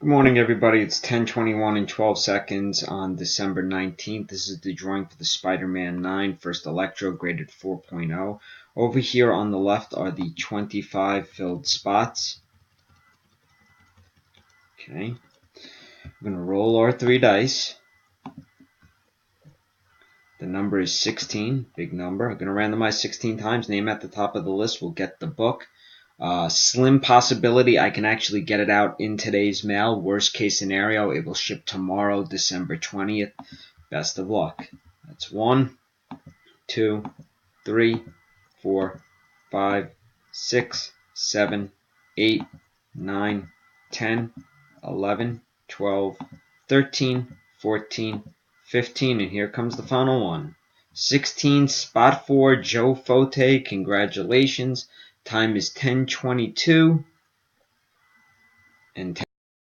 Good morning, everybody. It's 10:21 and 12 seconds on December 19th. This is the drawing for the Spider-Man 9 First Electro, graded 4.0. Over here on the left are the 25 filled spots. Okay. I'm going to roll our 3 dice. The number is 16, big number. I'm going to randomize 16 times. Name at the top of the list will get the book. Slim possibility I can actually get it out in today's mail. Worst case scenario, it will ship tomorrow, December 20th. Best of luck. That's 1, 2, 3, 4, 5, 6, 7, 8, 9, 10, 11, 12, 13, 14, 15, and here comes the final one. 16, spot 4, Joe Forte. Congratulations. Time is 10:22 and